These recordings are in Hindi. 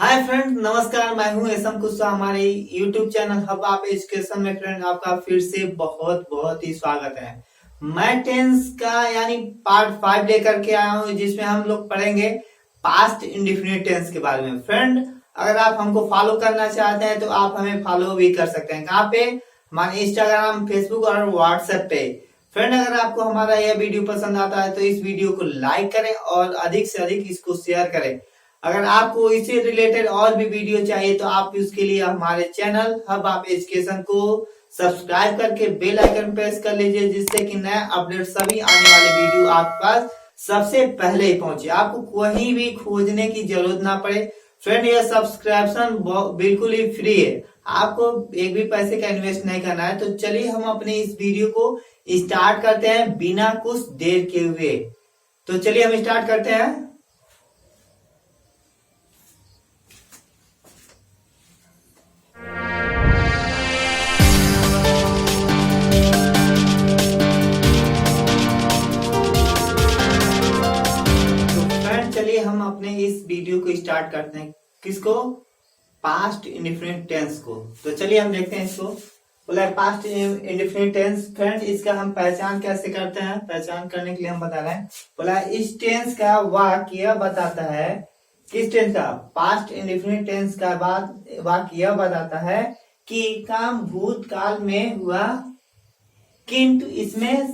हाय फ्रेंड, नमस्कार। मैं हूं एसएम कुशवाहा। हमारे यूट्यूब चैनल हब आप एजुकेशन में फ्रेंड आपका फिर से बहुत बहुत ही स्वागत है। मैं टेंस का यानी पार्ट 5 लेकर के आया हूं, जिसमें हम लोग पढ़ेंगे पास्ट इंडेफिनिट टेंस के बारे में। फ्रेंड, अगर आप हमको फॉलो करना चाहते हैं तो आप हमें फॉलो भी कर सकते हैं। कहाँ पे? हमारे इंस्टाग्राम, फेसबुक और व्हाट्सएप पे। फ्रेंड, अगर आपको हमारा यह वीडियो पसंद आता है तो इस वीडियो को लाइक करें और अधिक से अधिक इसको शेयर करें। अगर आपको इससे रिलेटेड और भी वीडियो चाहिए तो आप उसके लिए हमारे चैनल हब आप एजुकेशन को सब्सक्राइब करके बेल आइकन प्रेस कर लीजिए, जिससे कि नया अपडेट सभी आने वाले वीडियो आपके पास सबसे पहले ही पहुंचे, आपको कहीं भी खोजने की जरूरत ना पड़े। फ्रेंड, यह सब्सक्रिप्शन बिल्कुल ही फ्री है, आपको एक भी पैसे का इन्वेस्ट नहीं करना है। तो चलिए हम अपने इस वीडियो को स्टार्ट करते हैं बिना कुछ देर के हुए। तो चलिए हम स्टार्ट करते हैं। चलिए हम अपने इस वीडियो को स्टार्ट करते हैं। किसको? पास्ट इंडेफिनिट टेंस को। तो चलिए हम देखते हैं इसको। बोला पास्ट इंडेफिनिट टेंस। फ्रेंड, इसका हम पहचान कैसे करते हैं? पहचान करने के लिए हम बता रहे हैं। बोला इस टेंस का वाक्य बताता है। किस टेंस का? पास्ट इंडेफिनिट टेंस का बाद वाक्य बताता है कि काम भूतकाल में हुआ किंतु इसमें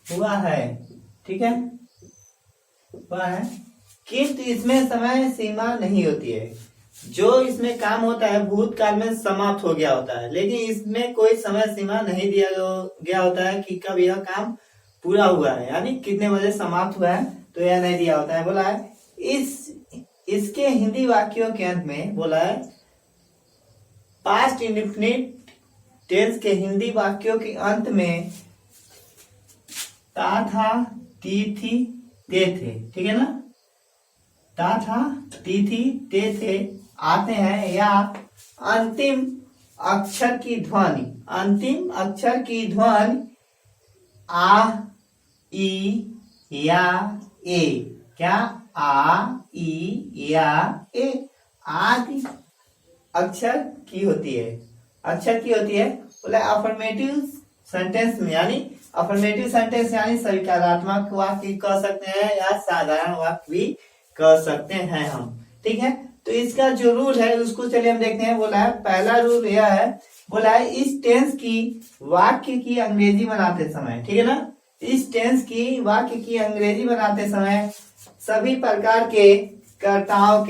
हुआ है। ठीक है, है किंतु इसमें समय सीमा नहीं होती है। जो इसमें काम होता है भूतकाल में समाप्त हो गया होता है, लेकिन इसमें कोई समय सीमा नहीं दिया गया होता है कि कब यह काम पूरा हुआ है, यानी कितने बजे समाप्त हुआ है, तो यह नहीं दिया होता है। बोला है इसके हिंदी वाक्यों के अंत में बोला है पास्ट इंडेफिनिट टेंस के हिंदी वाक्यों के अंत में ता था, ती थी, ते थे। ठीक है ना? ता था, ती थी, ते थे आते हैं या अंतिम अक्षर की ध्वनि। अंतिम अक्षर की ध्वनि आ, ई, या, ए। क्या? आ, ई, या, ए आदि अक्षर की होती है। अक्षर की होती है। बोले अफर्मेटिव सेंटेंस में, यानी अफर्मेटिव सेंटेंस यानी सकारात्मक वाक्य कह सकते हैं या साधारण वाक्य भी कह सकते हैं हम। ठीक है, तो इसका जो रूल है उसको चलिए हम देखते हैं। बोला है पहला रूल यह है, बोला है इस टेंस की वाक्य की अंग्रेजी बनाते समय, ठीक है ना, इस टेंस की वाक्य की अंग्रेजी बनाते समय सभी प्रकार के कर्ताओं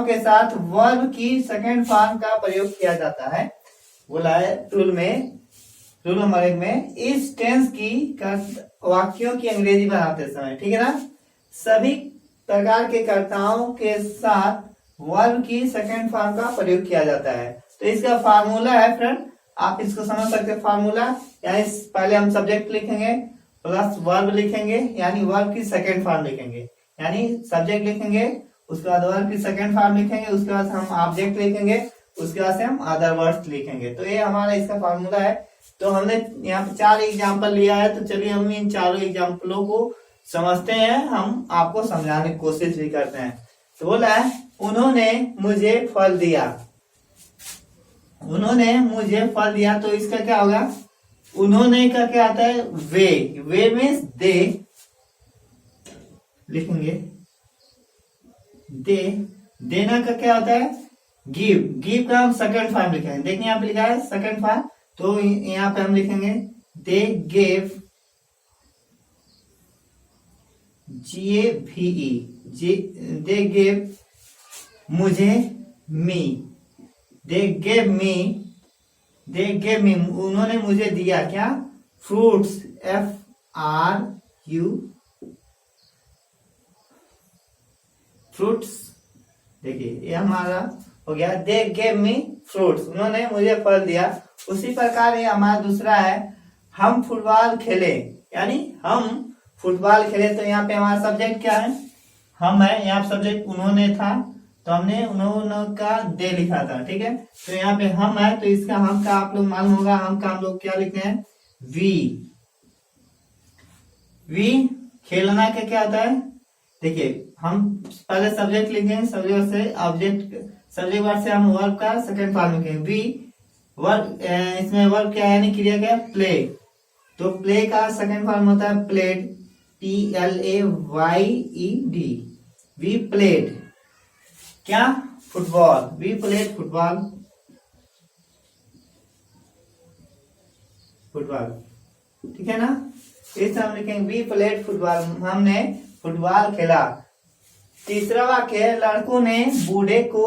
के साथ वर्ब की सेकंड फॉर्म का प्रयोग किया जाता है। बोला है रूल नंबर 1 में इस टेंस की वाक्यों की अंग्रेजी बनाते समय, ठीक है ना, सभी प्रकार के कर्ताओं के साथ वर्ब की सेकंड फॉर्म का प्रयोग किया जाता है। तो इसका फार्मूला है फ्रेंड, आप इसको समझ सकते हैं। फार्मूला यानी पहले हम सब्जेक्ट लिखेंगे प्लस वर्ब लिखेंगे, यानी वर्ब की सेकंड फॉर्म लिखेंगे, यानी सब्जेक्ट लिखेंगे, उसके बाद वर्ब की सेकंड फॉर्म लिखेंगे, उसके बाद हम ऑब्जेक्ट लिखेंगे, उसके बाद से हम अदर वर्ड्स लिखेंगे। तो ये हमारा इसका फार्मूला है। तो हमने यहाँ पे 4 एग्जाम्पल लिया है, तो चलिए हम इन चारों एग्जाम्पलों को समझते हैं, हम आपको समझाने की कोशिश भी करते हैं। तो बोला है उन्होंने मुझे फल दिया। उन्होंने मुझे फल दिया, तो इसका क्या होगा? उन्होंने का क्या आता है? वे मीन्स दे लिखेंगे। देना का क्या होता है? गिव का हम सेकंड फॉर्म लिखेंगे। देखिए यहाँ पे लिखा है सेकंड फॉर्म, तो यहाँ पे हम लिखेंगे दे गेव, दे गेव मुझे, मी, दे गेव मी, उन्होंने मुझे दिया क्या? Fruits, FRU fruits. देखिए ये हमारा हो गया दे गेव मी फ्रूट्स, उन्होंने मुझे फल दिया। उसी प्रकार ये हमारा दूसरा है हम फुटबॉल खेले, यानी हम फुटबॉल खेले। तो यहाँ पे हमारा सब्जेक्ट क्या है? हम है। यहाँ सब्जेक्ट उन्होंने था, तो हमने उन्होंने का दे लिखा था। ठीक है, तो यहाँ पे हम है, तो इसका हम का आप लोग मालूम होगा, हम का हम लोग क्या लिखते हैं? वी। खेलना का क्या होता है? देखिए हम पहले सब्जेक्ट लिखेंगे, सब्जेक्ट से ऑब्जेक्ट, सब्जेक्ट वर्ड से हम वर्ब का सेकंड फॉर्म लिखेंगे वी। वर्ब, इसमें वर्ब क्या है यानी क्रिया क्या है, प्ले। तो प्ले का सेकंड फॉर्म होता है प्लेड, PLAYED। वी प्लेड क्या, football, we played football, football, ठीक है ना। इस हम लिखेंगे वी प्लेड फुटबॉल, हमने फुटबॉल खेला। तीसरा वाक्य है लड़कों ने बूढ़े को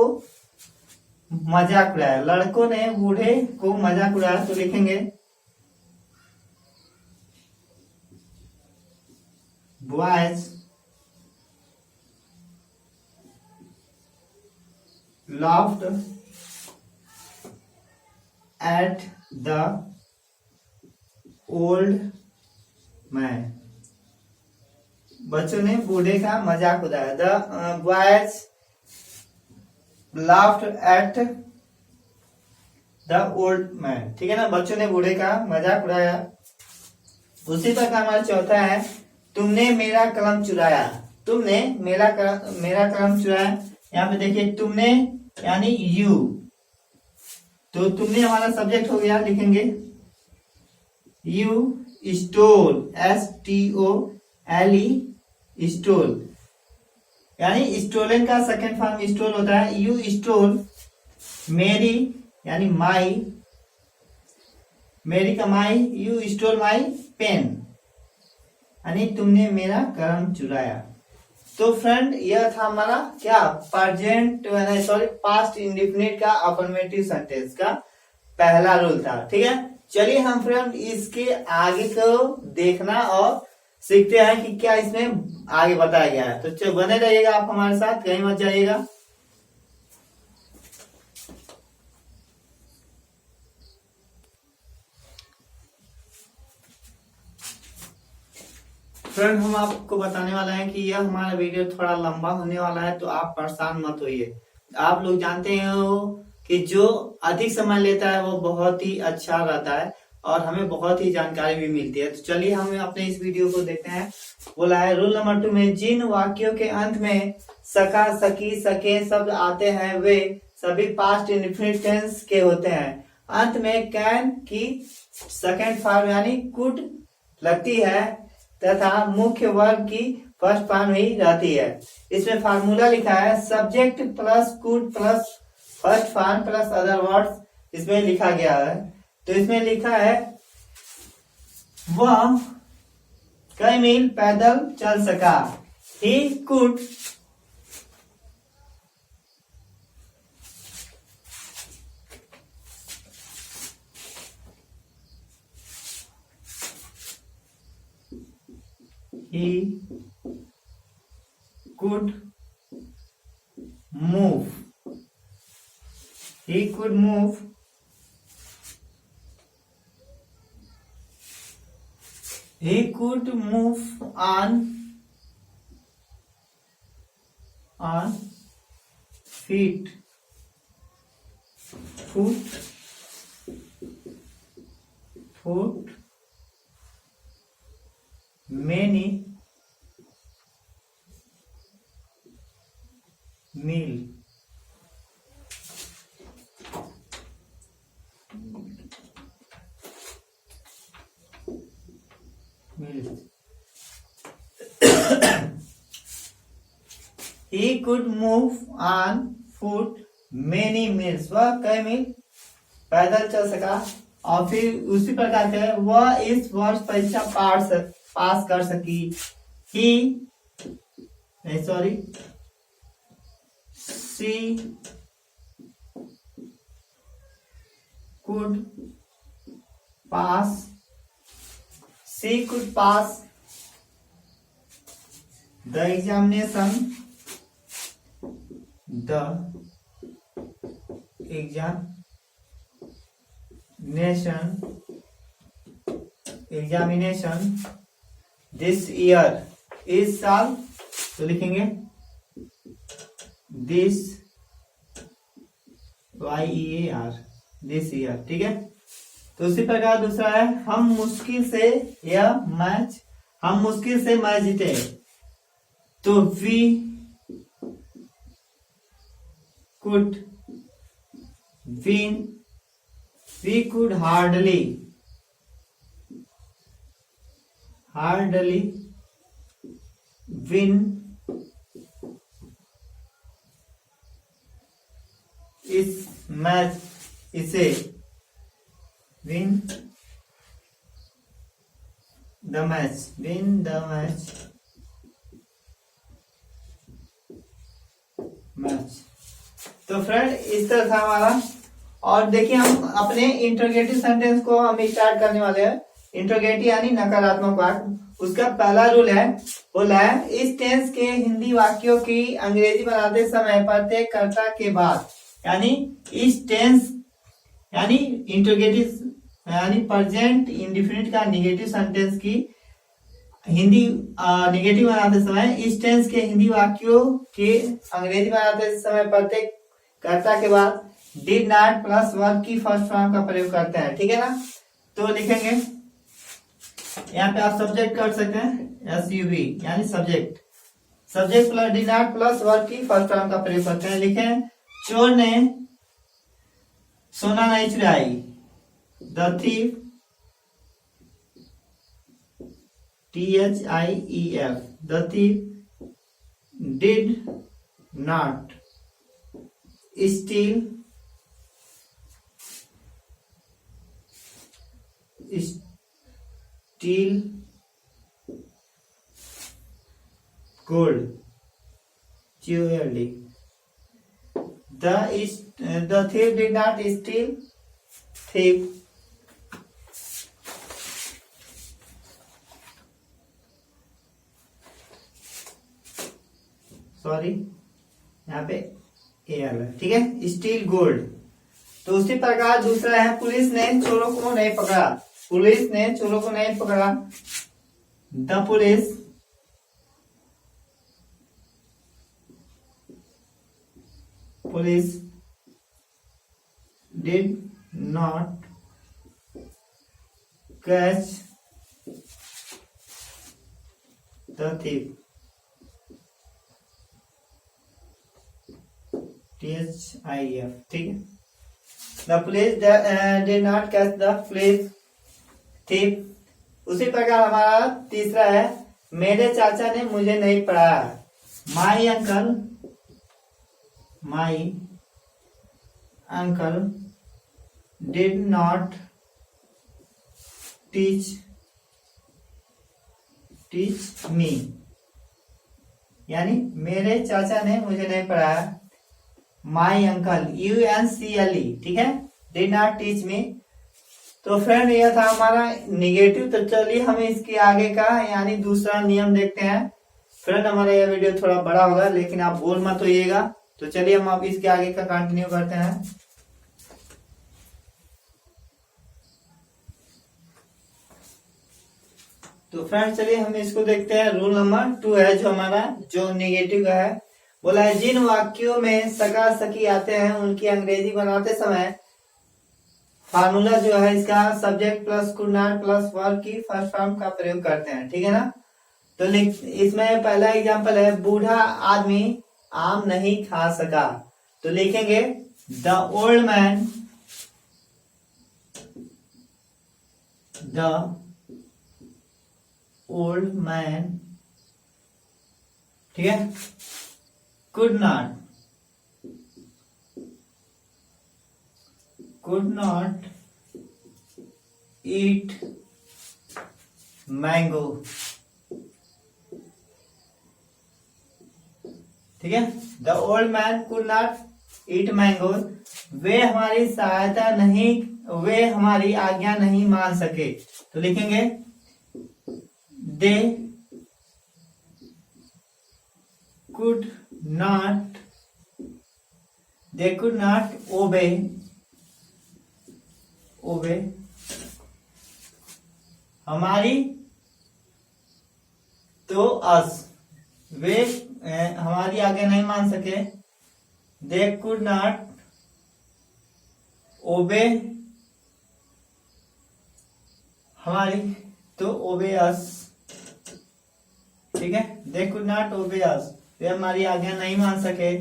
मजाक उड़ाया, लड़कों ने बूढ़े को मजाक उड़ाया। तो लिखेंगे boys laughed at the old man, बच्चों ने बूढ़े का मजाक उड़ाया। The boys laughed at the old man, ठीक है ना, बच्चों ने बूढ़े का मजाक उड़ाया। उसी प्रकार हमारा चौथा है तुमने मेरा कलम चुराया, तुमने मेरा कलम चुराया। यहाँ पे देखिए तुमने यानी यू, तो तुमने हमारा सब्जेक्ट हो गया, लिखेंगे यू स्टोल, STOLE, स्टोल, यानी स्टोलन का सेकंड फॉर्म स्टोल होता है। यू स्टोल मेरी यानी माई, मेरी कमाई, यू स्टोल माई पेन, यानी तुमने मेरा कलम चुराया। तो फ्रेंड यह था हमारा क्या, पास्ट इंडेफिनिट का अफर्मेटिव सेंटेंस का पहला रूल था, ठीक है। चलिए हम फ्रेंड इसके आगे को देखना और सीखते हैं कि क्या इसमें आगे बताया गया है। तो बने रहिएगा आप हमारे साथ, कहीं मत जाइएगा। फ्रेंड हम आपको बताने वाला है कि यह हमारा वीडियो थोड़ा लंबा होने वाला है, तो आप परेशान मत होइए। आप लोग जानते हो कि जो अधिक समय लेता है वो बहुत ही अच्छा रहता है और हमें बहुत ही जानकारी भी मिलती है। तो चलिए हम अपने इस वीडियो को देखते हैं। बोला है रूल नंबर 2 में जिन वाक्यों के अंत में सका, सकी, सके शब्द आते हैं वे सभी पास्ट इंडेफिनिट टेंस के होते हैं। अंत में कैन की सेकंड फॉर्म यानी कुड लगती है तथा मुख्य वर्ब की फर्स्ट फॉर्म ही रहती है। इसमें फार्मूला लिखा है subject plus could plus first form plus other words, इसमें लिखा गया है। तो इसमें लिखा है वह कई मील पैदल चल सका, he could move, he could move on feet, foot many meal, he could move on foot many meals, वह कई मील पैदल चल सका। और फिर उसी प्रकार से वह इस वर्ष परीक्षा पास कर सकी, she could pass the examination this year, इस साल, तो लिखेंगे this YEAR, this year, ठीक है। तो उसी प्रकार दूसरा है हम मुश्किल से मैच जीते, तो could win we could hardly win इस मैच इसे win the match तो फ्रेंड इस तरह था हमारा। और देखिए हम अपने इंटरोगेटिव सेंटेंस को हम स्टार्ट करने वाले हैं। इंटरोगेटिव यानी नकारात्मक वाक्य, उसका पहला रूल है, बोला है इस टेंस के हिंदी वाक्यों की अंग्रेजी बनाते समय प्रत्येक कर्ता के बाद, यानी इस टेंस यानी इंटरोगेटिव यानी प्रेजेंट इंडेफिनिट का नेगेटिव सेंटेंस की हिंदी नेगेटिव बनाते समय इस टेंस के हिंदी वाक्यों के अंग्रेजी बनाते समय प्रत्येक कर्ता के बाद डिड नॉट प्लस वर्ब की फर्स्ट फॉर्म का प्रयोग करते हैं। ठीक है ना, तो लिखेंगे यहाँ पे आप सब्जेक्ट कर सकते हैं SUV यानी subject plus did not plus verb की फर्स्ट फॉर्म का प्रयोग करते हैं। लिखें चोर ने सोना नहीं चुराई, the thief THIEF the thief did not steal gold jewelry. The thief did not steal thief. Sorry यहाँ पे AL है, ठीक है, स्टील गोल्ड। तो उसी प्रकार दूसरा है पुलिस ने चोरों को नहीं पकड़ा, the police did not catch the thief, THIEF, ठीक है। The police did not catch the thief। उसी प्रकार हमारा तीसरा है मेरे चाचा ने मुझे नहीं पढ़ाया, my uncle did not teach me, यानी मेरे चाचा ने मुझे नहीं पढ़ाया, माई अंकल UNCLE, ठीक है, डिड नॉट टीच मी। तो फ्रेंड यह था हमारा निगेटिव। तो चलिए हम इसके आगे का यानी दूसरा नियम देखते हैं। फ्रेंड हमारा यह वीडियो थोड़ा बड़ा होगा लेकिन आप बोल मत होइएगा। तो चलिए हम अब इसके आगे का कंटिन्यू करते हैं। तो फ्रेंड चलिए हम इसको देखते हैं। रूल नंबर 2 है जो हमारा जो नेगेटिव का है, बोला है जिन वाक्यों में सका सकी आते हैं उनकी अंग्रेजी बनाते समय फार्मूला जो है इसका subject plus could not plus verb की फर्स्ट फॉर्म का प्रयोग करते हैं। ठीक है ना, तो इसमें पहला एग्जांपल है बूढ़ा आदमी आम नहीं खा सका। तो लिखेंगे द ओल्ड मैन, ठीक है, could not eat mango, ठीक है। The old man could not eat mango, वे हमारी सहायता नहीं, वे हमारी आज्ञा नहीं मान सके। तो लिखेंगे दे कुड नॉट ओबे हमारी तो अस, वे हमारी आज्ञा नहीं मान सके। दे कुड नॉट ओबे हमारी तो ओबे अस, ठीक है, दे कुड नॉट ओबे अस, वे हमारी आज्ञा नहीं मान सके,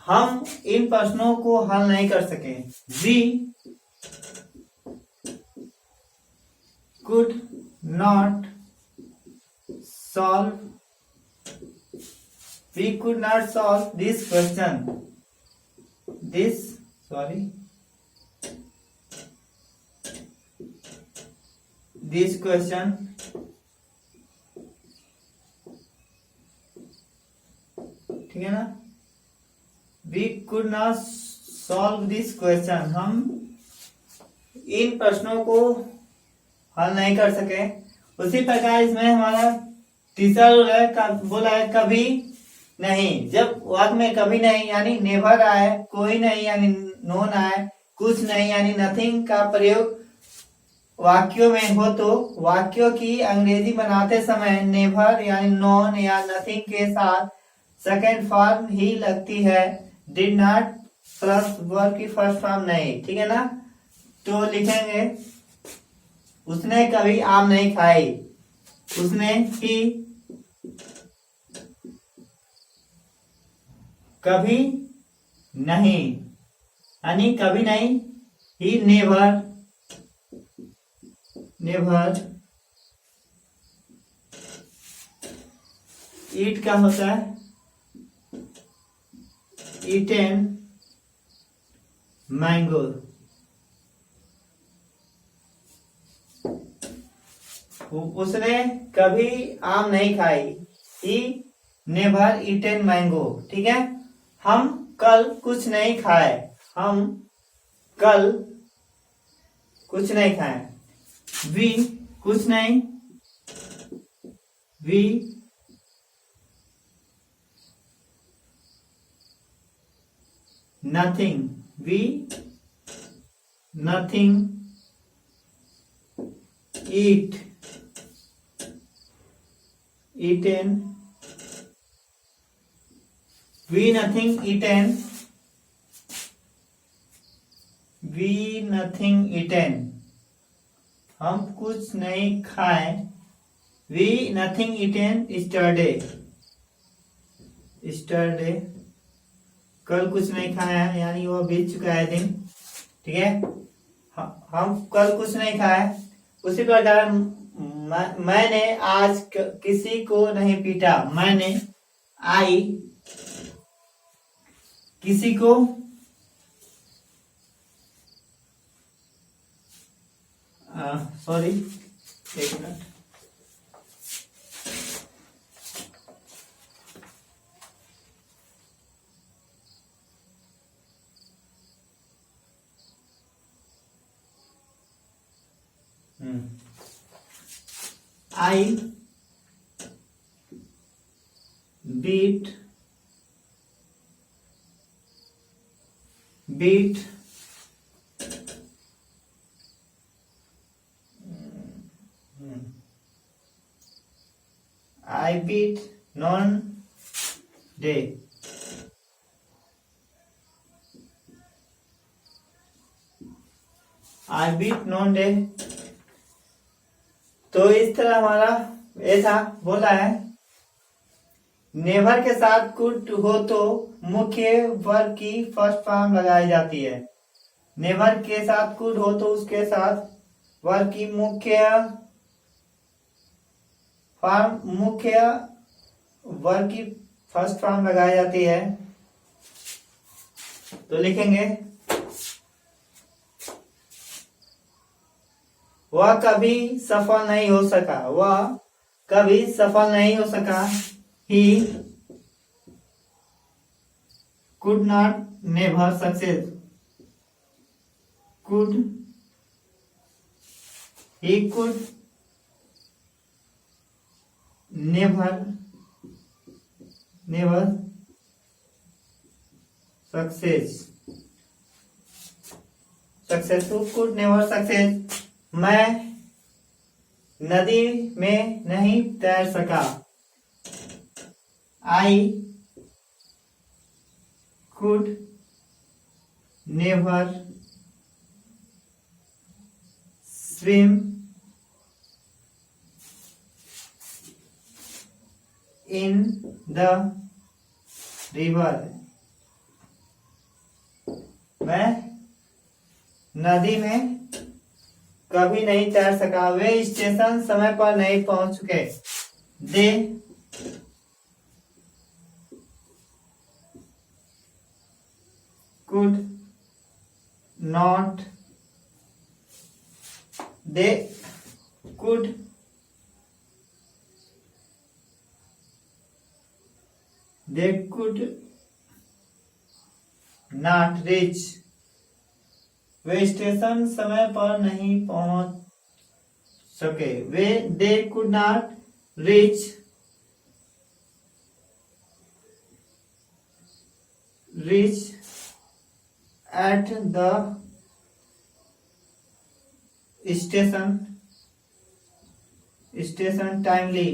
हम इन प्रश्नों को हल नहीं कर सके। We could not solve, we could not solve this question, this question ठीक है ना, we could not solve this question, हम इन प्रश्नों को हल नहीं कर सके। उसी प्रकार इसमें हमारा तीसरा बोला है कभी नहीं, जब वाक्य में कभी नहीं यानी नेवर आए, कोई नहीं यानी नोन आए, कुछ नहीं यानी नथिंग का प्रयोग वाक्यों में हो तो वाक्यों की अंग्रेजी बनाते समय नेवर यानी नॉन या नथिंग के साथ सेकेंड फॉर्म ही लगती है, डिड नॉट प्लस वर्ब की फर्स्ट फॉर्म नहीं। ठीक है ना, तो लिखेंगे उसने कभी आम नहीं खाई, उसने ही कभी नहीं यानी कभी नहीं, ही नेवर ईट का होता है ईटेन मैंगो, उसने कभी आम नहीं खाई, ही नेवर ईटेन मैंगो। ठीक है, हम कल कुछ नहीं खाए, हम कल कुछ नहीं खाए। वी कुछ नहीं, we nothing, we nothing eat eaten, we nothing eaten, we nothing eaten, हम कुछ नहीं खाए, we nothing eaten yesterday, yesterday कल कुछ नहीं खाया यानी वो बीत चुका है दिन। ठीक है, हम कल कुछ नहीं खाए। उसी प्रकार मैंने आज किसी को नहीं पीटा, मैंने आई किसी को सॉरी एक minute, I beat I beat non day, I beat non day। तो इस तरह हमारा ऐसा बोला है, नेवर के साथ कुड हो तो मुख्य वर्ब की फर्स्ट फॉर्म लगाई जाती है, नेवर के साथ कुड हो तो उसके साथ वर्ब की मुख्य वर्ब की फर्स्ट फॉर्म लगाई जाती है। तो लिखेंगे वह कभी सफल नहीं हो सका, वह कभी सफल नहीं हो सका, he could not never success, he could never successful could never success, मैं नदी में नहीं तैर सका, I could never swim in the river, मैं नदी में कभी नहीं तैर सका। वे स्टेशन समय पर नहीं पहुंच चुके। दे could not, they could not reach, way station समय पर नहीं पहुंच सके। they could not reach at the station timely,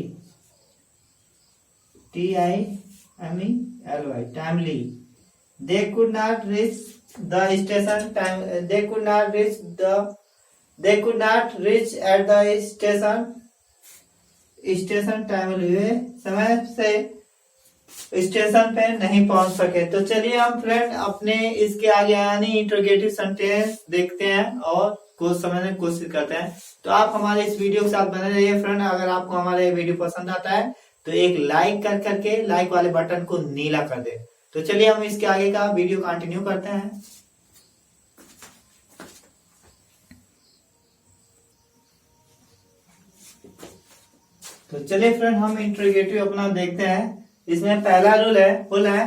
timely, they could not reach the station time, they could not reach at the station timely, वे समय से स्टेशन पे नहीं पहुंच सके। तो चलिए हम फ्रेंड अपने इसके आगे यानी इंट्रोगेटिव सेंटेंस देखते हैं और कुछ समझने की कोशिश करते हैं। तो आप हमारे इस वीडियो के साथ बने रहिए फ्रेंड। अगर आपको हमारा ये वीडियो पसंद आता है तो एक लाइक करके लाइक वाले बटन को नीला कर दे। तो चलिए हम इसके आगे का वीडियो कंटिन्यू करते हैं। तो चलिए फ्रेंड हम इंट्रोगेटिव अपना देखते हैं। इसमें पहला रूल है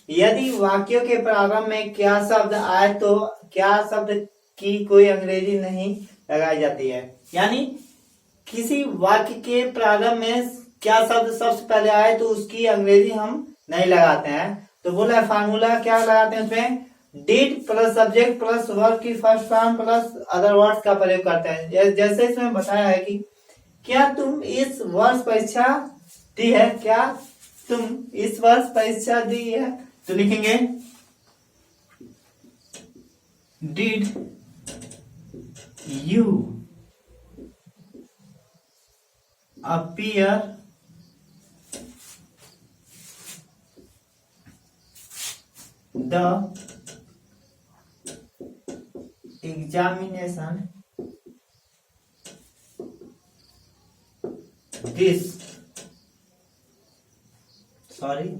यदि वाक्यों के प्रारंभ में क्या शब्द आए तो क्या शब्द की कोई अंग्रेजी नहीं लगाई जाती है। यानी किसी वाक्य के प्रारंभ में क्या शब्द सबसे पहले आए तो उसकी अंग्रेजी हम नहीं लगाते हैं। तो बोला फार्मूला क्या लगाते हैं उसमें, did plus subject plus verb की first form plus other words का प्रयोग करते हैं। जैसे इसमें बताया है कि क्या तुम इस वर्ष परीक्षा दी है, क्या तुम इस वर्ष परीक्षा दी है, तो लिखेंगे did you appear the examination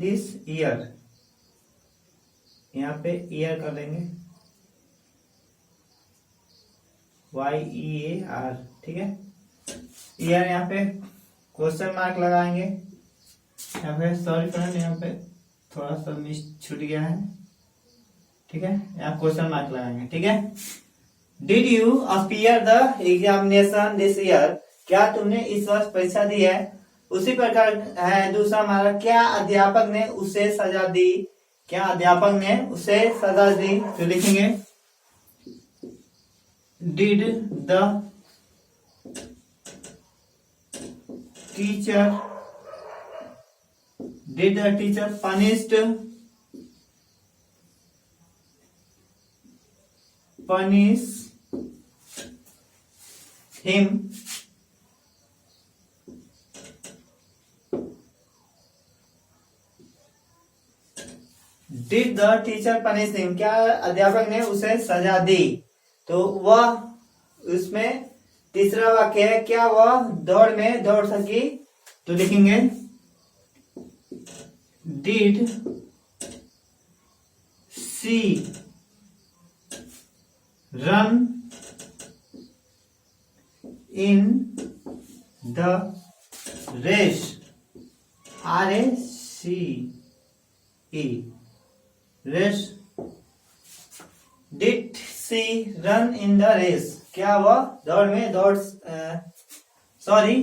this year, यहाँ पे ईयर कर लेंगे YEAR, ठीक है। ईयर यहाँ पे क्वेश्चन मार्क लगाएंगे। यहाँ पे सॉरी फ्रेंड यहाँ पे थोड़ा सा मिस छूट गया है, ठीक है। यहाँ क्वेश्चन मार्क लगाएंगे, ठीक है। Did you appear the examination this year, क्या तुमने इस वर्ष परीक्षा दी है। उसी प्रकार है दूसरा हमारा, क्या अध्यापक ने उसे सजा दी, क्या अध्यापक ने उसे सजा दी, तो लिखेंगे did the teacher punish him did the teacher punish him, क्या अध्यापक ने उसे सजा दी। तो वह उसमें तीसरा वाक्य है, क्या वह दौड़ में दौड़ सकी, तो लिखेंगे did she run in the race, RACE race, did she run in the race, क्या वह दौड़ में दौड़ सॉरी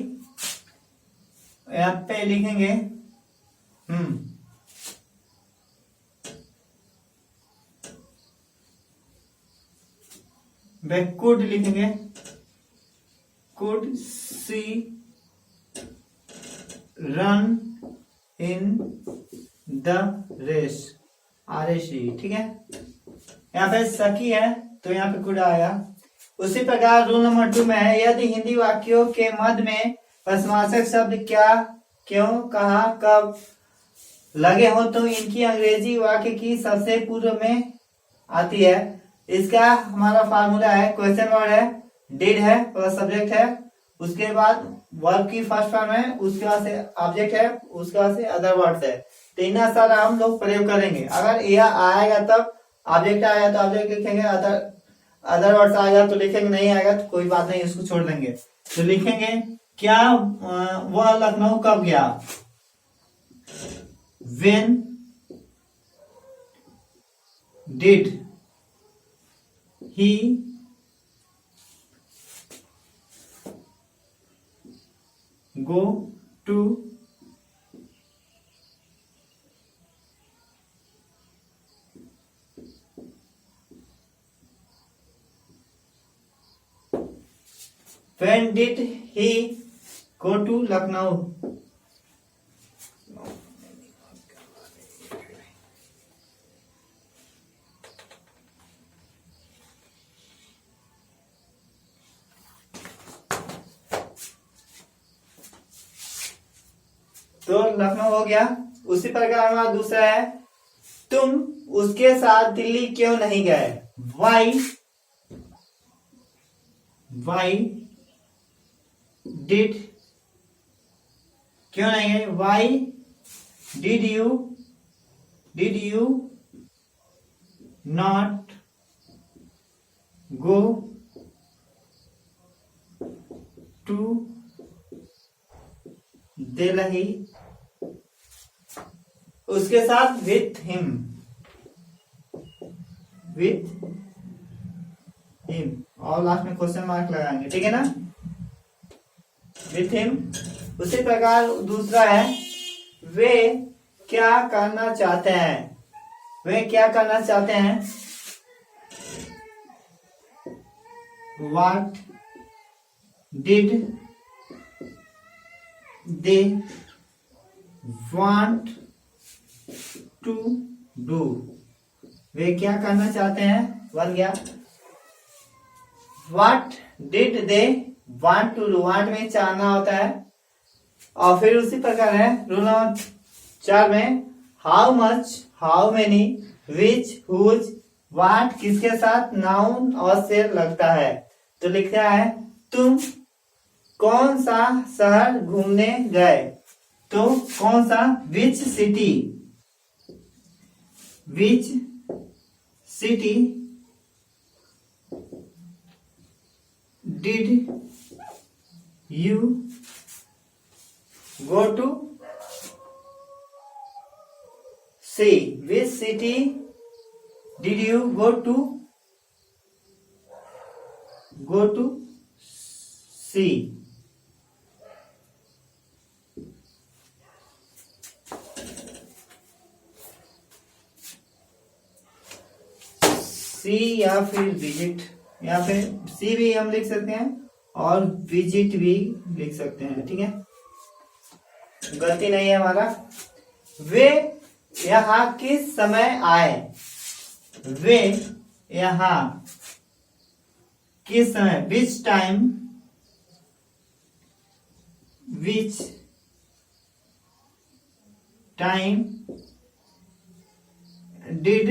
यहाँ पे लिखेंगे कुड लिखेंगे could she run in the race, RACE, ठीक है। यहाँ पे सकी है तो यहाँ पे कुड आया। उसी प्रकार रूल नंबर 2 में है, यदि हिंदी वाक्यों के मध्य में प्रश्नवाचक शब्द क्या क्यों, कहा, कब लगे हो तो इनकी अंग्रेजी वाक्य की सबसे पूर्व में आती है। इसका हमारा फार्मूला है, क्वेश्चन वर्ड है, डिड है प्लस सब्जेक्ट है, उसके बाद वर्ब की फर्स्ट फॉर्म है, उसके बाद से ऑब्जेक्ट है, उसके बाद से अदर वर्ड्स है। तो इतना सारा हम लोग प्रयोग करेंगे। अगर यह आएगा तब ऑब्जेक्ट आएगा तो ऑब्जेक्ट लिखेंगे, अदर वर्ड्स आएगा तो लिखेंगे, नहीं आएगा तो कोई बात नहीं, इसको छोड़ देंगे। तो लिखेंगे क्या वह लखनऊ कब गया, when did he go to when did he go to Lucknow? तो लखनऊ हो गया। उसी प्रकार हमारा दूसरा है, तुम उसके साथ दिल्ली क्यों नहीं गए, वाई डिड, क्यों नहीं गए, why did you not go to Delhi, उसके साथ विथ हिम और लास्ट में क्वेश्चन मार्क लगाएंगे, ठीक है ना, विथ हिम। उसी प्रकार दूसरा है, वे क्या करना चाहते हैं, what did they want to do, वे क्या करना चाहते हैं, बन गया। What did they want to do, want में चाहना होता है। और फिर उसी प्रकार है रूल नंबर 4 में, how much, how many, which, whose, what किसके साथ नाउन और से लगता है। तो लिखा है, तुम कौन सा शहर घूमने गए, तो कौन सा, which city did you go to see, which city did you go to see. See या फिर विजिट, या फिर सी भी हम लिख सकते हैं और विजिट भी लिख सकते हैं, ठीक है, गलती नहीं है हमारा। वे यहाँ किस समय आए, वे यहाँ किस समय, which time did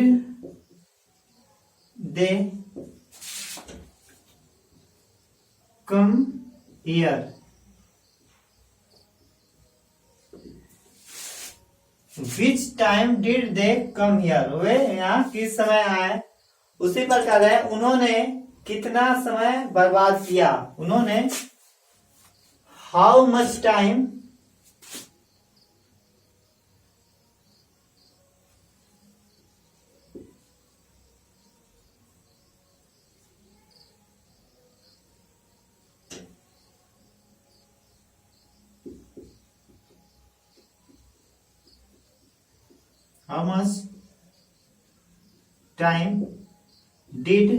they come here, which time did they come here, वे यहाँ किस समय आए। उसी प्रकार है, उन्होंने कितना समय बर्बाद किया, उन्होंने हाउ मच टाइम डिड,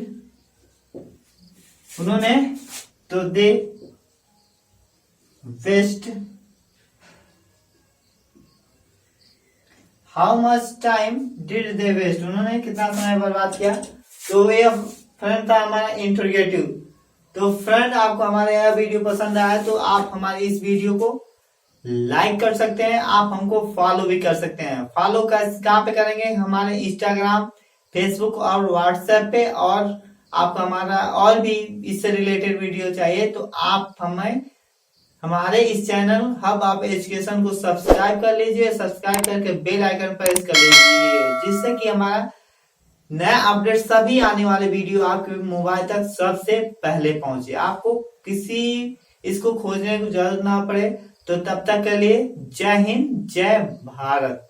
उन्होंने, तो they waste, how much time did they waste, उन्होंने कितना समय बर्बाद किया। तो ये फ्रेंड था हमारा इंट्रोगेटिव। तो फ्रेंड, आपको हमारा यह वीडियो पसंद आया तो आप हमारी इस वीडियो को लाइक कर सकते हैं, आप हमको फॉलो भी कर सकते हैं। फॉलो कहाँ पे करेंगे? हमारे इंस्टाग्राम, फेसबुक और व्हाट्सएप पे। और आपको हमारा और भी इससे रिलेटेड वीडियो चाहिए तो आप हमें हमारे इस चैनल हब आप एजुकेशन को सब्सक्राइब कर लीजिए। सब्सक्राइब करके बेल आइकन प्रेस कर लीजिए, जिससे कि हमारा नया अपडेट सभी आने वाले वीडियो आपके मोबाइल तक सबसे पहले पहुंचे, आपको किसी इसको खोजने की जरूरत ना पड़े। तो तब तक के लिए जय हिंद, जय भारत।